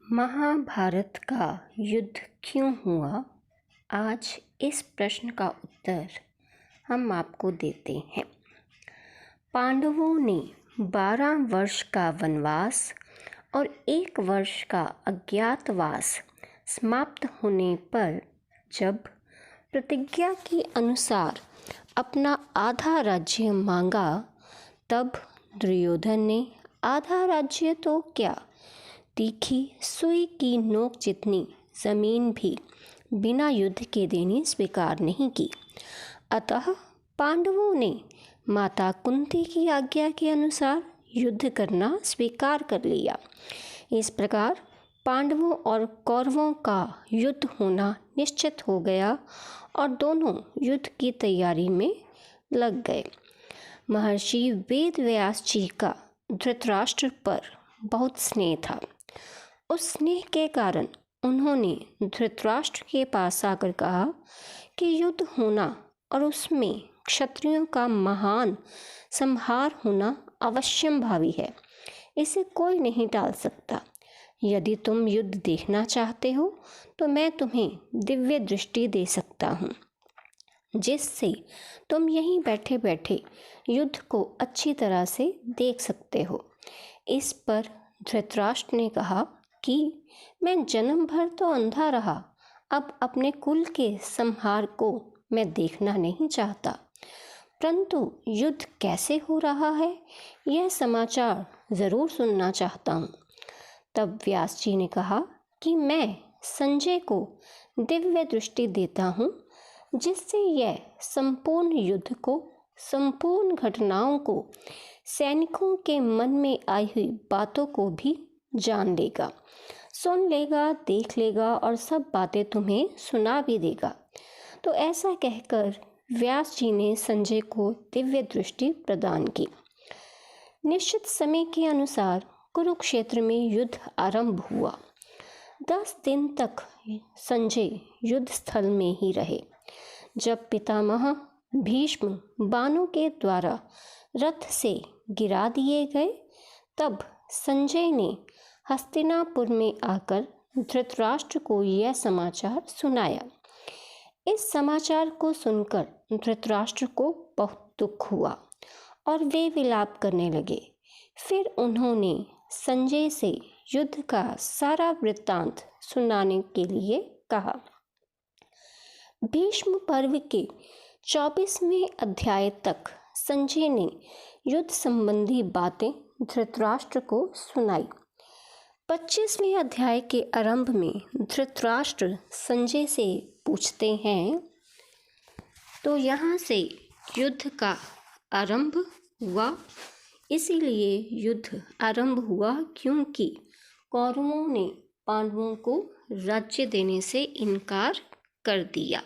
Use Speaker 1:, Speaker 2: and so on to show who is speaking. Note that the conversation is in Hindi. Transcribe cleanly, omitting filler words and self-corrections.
Speaker 1: महाभारत का युद्ध क्यों हुआ? आज इस प्रश्न का उत्तर हम आपको देते हैं। पांडवों ने 12 वर्ष का वनवास और 1 वर्ष का अज्ञातवास समाप्त होने पर जब प्रतिज्ञा के अनुसार अपना आधा राज्य मांगा, तब दुर्योधन ने आधा राज्य तो क्या, तीखी सुई की नोक जितनी जमीन भी बिना युद्ध के देनी स्वीकार नहीं की। अतः पांडवों ने माता कुंती की आज्ञा के अनुसार युद्ध करना स्वीकार कर लिया। इस प्रकार पांडवों और कौरवों का युद्ध होना निश्चित हो गया और दोनों युद्ध की तैयारी में लग गए। महर्षि वेदव्यास जी का धृतराष्ट्र पर बहुत स्नेह था। उस स्नेह के कारण उन्होंने धृतराष्ट्र के पास आकर कहा कि युद्ध होना और उसमें क्षत्रियों का महान संहार होना अवश्यंभावी है। इसे कोई नहीं टाल सकता। यदि तुम युद्ध देखना चाहते हो तो मैं तुम्हें दिव्य दृष्टि दे सकता हूँ, जिससे तुम यहीं बैठे बैठे युद्ध को अच्छी तरह से देख सकते हो। इस पर धृतराष्ट्र ने कहा कि मैं जन्म भर तो अंधा रहा, अब अपने कुल के संहार को मैं देखना नहीं चाहता, परंतु युद्ध कैसे हो रहा है यह समाचार ज़रूर सुनना चाहता हूँ। तब व्यास जी ने कहा कि मैं संजय को दिव्य दृष्टि देता हूँ, जिससे यह संपूर्ण युद्ध को, संपूर्ण घटनाओं को, सैनिकों के मन में आई हुई बातों को भी जान लेगा, सुन लेगा, देख लेगा और सब बातें तुम्हें सुना भी देगा। तो ऐसा कहकर व्यास जी ने संजय को दिव्य दृष्टि प्रदान की। निश्चित समय के अनुसार कुरुक्षेत्र में युद्ध आरंभ हुआ। 10 दिन तक संजय युद्ध स्थल में ही रहे। जब पितामह भीष्म बाणों के द्वारा रथ से गिरा दिए गए, तब संजय ने हस्तिनापुर में आकर धृतराष्ट्र को यह समाचार सुनाया। इस समाचार को सुनकर धृतराष्ट्र को बहुत दुख हुआ और वे विलाप करने लगे। फिर उन्होंने संजय से युद्ध का सारा वृत्तांत सुनाने के लिए कहा। भीष्म पर्व के 24वें अध्याय तक संजय ने युद्ध संबंधी बातें धृतराष्ट्र को सुनाई। 25वें अध्याय के आरंभ में धृतराष्ट्र संजय से पूछते हैं, तो यहाँ से युद्ध का आरंभ हुआ। इसीलिए युद्ध आरंभ हुआ क्योंकि कौरवों ने पांडवों को राज्य देने से इनकार कर दिया।